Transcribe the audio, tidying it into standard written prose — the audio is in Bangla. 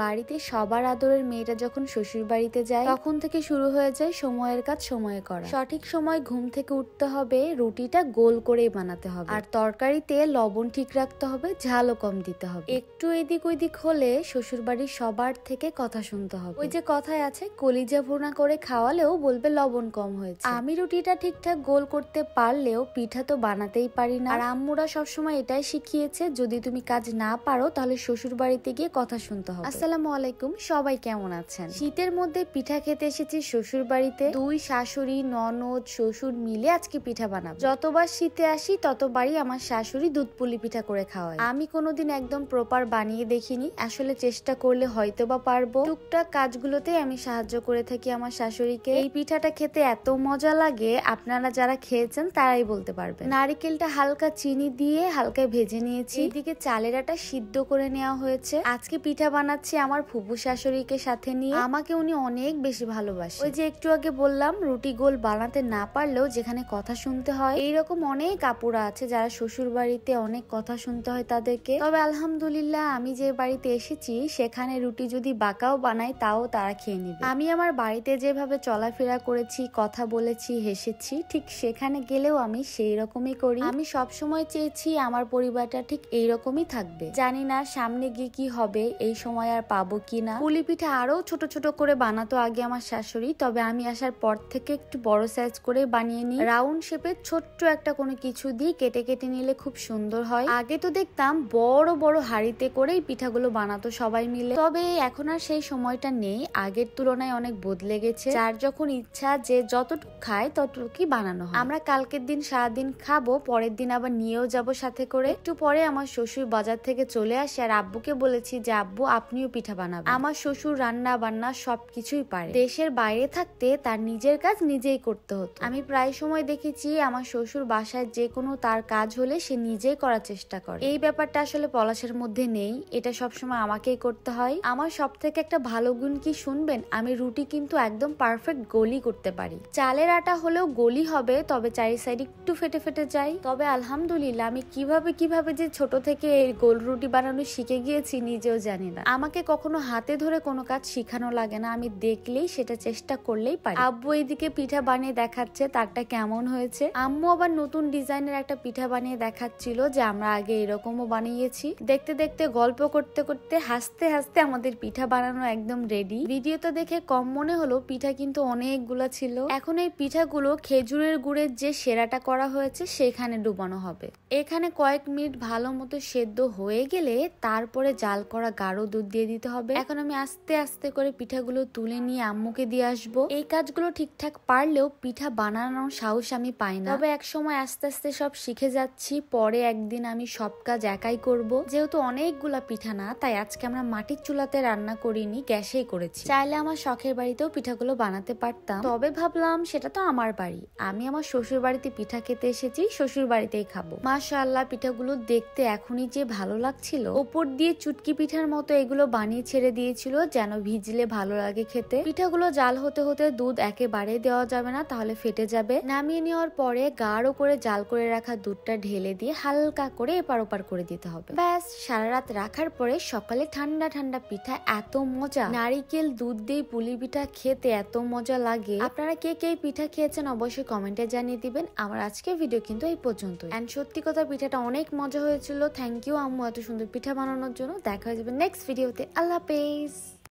বাড়িতে সবার আদরের মেয়েটা যখন শ্বশুর বাড়িতে যায় তখন থেকে শুরু হয়ে যায় সময়ের কাজ সময়ে করা। সঠিক সময় ঘুম থেকে উঠতে হবে, রুটিটা গোল করেই বানাতে হবে, আর তরকারিতে লবণ ঠিক রাখতে হবে, ঝালও কম দিতে হবে। একটু এদিক ওইদিক হলে শ্বশুর বাড়ির সবার থেকে কথা শুনতে হবে। ওই যে কথায় আছে, কলিজা ভুনা করে খাওয়ালেও বলবে লবণ কম হয়েছে। আমি রুটিটা ঠিকঠাক গোল করতে পারলেও পিঠা তো বানাতেই পারি না। আর আম্মুরা সবসময় এটাই শিখিয়েছে, যদি তুমি কাজ না পারো তাহলে শ্বশুর বাড়িতে গিয়ে কথা শুনতে হবে। আসসালামু আলাইকুম, সবাই কেমন আছেন? শীতের মধ্যে পিঠা খেতে এসেছি শ্বশুর বাড়িতে। দুই শাশুড়ি, ননদ, শ্বশুর মিলে আজকে পিঠা বানাবো। যতবার শীতে আসি ততবারই আমার শাশুড়ি দুধ পুলি পিঠা করে খাওয়ায়। আমি কোনোদিন একদম প্রপার বানিয়ে দেখিনি, আসলে চেষ্টা করলে হয়তো বা পারবো। টুকটাক কাজগুলোতে আমি সাহায্য করে থাকি আমার শাশুড়িকে। এই পিঠাটা খেতে এত মজা লাগে, আপনারা যারা খেয়েছেন তারাই বলতে পারবেন। নারিকেলটা হালকা চিনি দিয়ে হালকা ভেজে নিয়েছি, এদিকে চালের আটা সিদ্ধ করে নেওয়া হয়েছে। আজকে পিঠা বানাচ্ছি আমার ফুপু শাশুড়িকে সাথে নিয়ে। আমাকে উনি অনেক বেশি ভালোবাসে। ওই যে একটু আগে বললাম, রুটি গোল বানাতে না পারলেও যেখানে কথা শুনতে হয়, এইরকম অনেক আপুরা আছে যারা শ্বশুর বাড়িতে অনেক কথা শুনতে হয় তাদেরকে। তবে আলহামদুলিল্লাহ আমি যে বাড়িতে এসেছি সেখানে রুটি যদি বাঁকাও বানাই তাও তারা খেয়ে নিবে। আমি আমার বাড়িতে যেভাবে চলাফেরা করেছি, কথা বলেছি, হেসেছি, ঠিক সেখানে গেলেও আমি সেই রকমই করি। আমি সবসময় চেয়েছি আমার পরিবারটা ঠিক এইরকমই থাকবে। জানি না সামনে গিয়ে কি হবে, এই সময় আর পাবো কিনা। পুলি পিঠা আরো ছোট ছোট করে বানাতো আগে আমার শাশুড়ি, তবে আমি আসার পর থেকে একটু বড় সাইজ করে বানিয়ে নিই। রাউন্ড শেপের ছোট্ট একটা কোনো কিছু দিয়ে কেটে কেটে নিলে খুব সুন্দর হয়। আগে তো দেখতাম বড় বড় হাঁড়িতে করেই পিঠাগুলো বানাতো সবাই মিলে, তবে এখন আর সেই সময়টা নেই। আগের তুলনায় অনেক বদলে গেছে। যার যখন ইচ্ছা যে যতটুকু খায় ততটুকুই বানানো হয়। আমরা কালকের দিন সারাদিন খাবো, পরের দিন আবার নিয়েও যাব সাথে করে। একটু পরে আমার শ্বশুর বাজার থেকে চলে আসে, আর আব্বুকে বলেছি যে আব্বু আপনিও পিঠা বানাবেন। আমার শ্বশুর রান্না বান্না সবকিছুই পারে। দেশের বাইরে থাকতে তার নিজের কাজ নিজেই করতে হতো। আমি প্রায় সময় দেখেছি আমার শ্বশুর বাসায় যে কোনো তার কাজ হলে সে নিজেই করার চেষ্টা করে। এই ব্যাপারটা আসলে পলাশের মধ্যে নেই, এটা সবসময় আমাকেই করতে হয়। আমার সব থেকে একটা ভালো গুণ কি শুনবেন, আমি রুটি কিন্তু একদম পারফেক্ট গোলই করতে পারি। চালের আটা হলেও গোলই হবে, তবে চারি সাইড একটু ফেটে ফেটে যায়। তবে আলহামদুলিল্লাহ আমি কিভাবে যে ছোট থেকে এই গোল রুটি বানানো শিখে গিয়েছি নিজেও জানি না। আমাকে কখনো হাতে ধরে কোনো কাজ শিখানো লাগে না, আমি দেখলেই সেটা চেষ্টা করলেই পারি। আব্বু এইদিকে পিঠা বানিয়ে দেখাচ্ছে তারটা কেমন হয়েছে। আম্মু আবার নতুন ডিজাইনের একটা পিঠা বানিয়ে দেখাচ্ছিল যে আমরা আগে এরকমও বানিয়েছি। দেখতে দেখতে গল্প করতে করতে হাসতে হাসতে আমাদের পিঠা বানানো একদম রেডি। ভিডিওতে দেখে কম মনে হলো, পিঠা কিন্তু অনেকগুলা ছিল। এখন এই পিঠাগুলো খেজুরের গুড়ের যে সেরাটা করা হয়েছে সেখানে ডুবানো হবে। এখানে কয়েক মিনিট ভালো মতো সেদ্ধ হয়ে গেলে তারপরে জাল করা গাঢ় দুধ দিয়ে দিতে হবে। এখন আমি আস্তে আস্তে করে পিঠাগুলো তুলে নিয়ে আম্মুকে দিয়ে আসবো। এই কাজগুলো ঠিকঠাক পারলেও পিঠা বানানোর সাহস আমি পাই না, তবে এক সময় আস্তে আস্তে সব শিখে যাচ্ছি। পরে একদিন আমি সব কাজ একাই করব। যেহেতু অনেকগুলা পিঠা না, তাই আজকে আমরা মাটির চুলাতে রান্না করিনি, গ্যাসেই করেছি। চাইলে আমার শখের বাড়িতেও পিঠাগুলো বানাতে পারতাম, তবে ভাবলাম সেটা তো আমার বাড়ি, আমি আমার শ্বশুর বাড়িতে পিঠা খেতে এসেছি, শ্বশুর বাড়িতেই খাবো। মাশাআল্লাহ পিঠাগুলো দেখতে এখনই যে ভালো লাগছিল। ওপর দিয়ে চুটকি পিঠার মতো এগুলো বানিয়ে ছেড়ে দিয়েছিল, যেন ভিজলে ভালো লাগে খেতে। পিঠাগুলো জাল হতে হতে দুধ একেবারে দেওয়া যাবে না, তাহলে ফেটে যাবে। নামিয়ে নেওয়ার পরে গাঢ় করে জাল করে রাখা দুধটা ঢেলে দিয়ে হালকা করে এপার ওপার করে দিতে হবে। ব্যাস, সারা রাত রাখার পরে সকালে ঠান্ডা ঠান্ডা পিঠা এত মজা। নারিকেল দুধ দিয়ে পুলি পিঠা খেতে এত মজা লাগে। আপনারা কে কে পিঠা খেয়েছেন অবশ্যই কমেন্টে জানিয়ে দিবেন। আমার আজকের ভিডিও কিন্তু এই পর্যন্তই। এন্ড সত্যি কথা পিঠাটা অনেক মজা হয়েছিল। থ্যাংক ইউ আম্মু এত সুন্দর পিঠা বানানোর জন্য। দেখা হয়ে যাবে নেক্সট ভিডিওতে। আল্লাহ হাফেজ।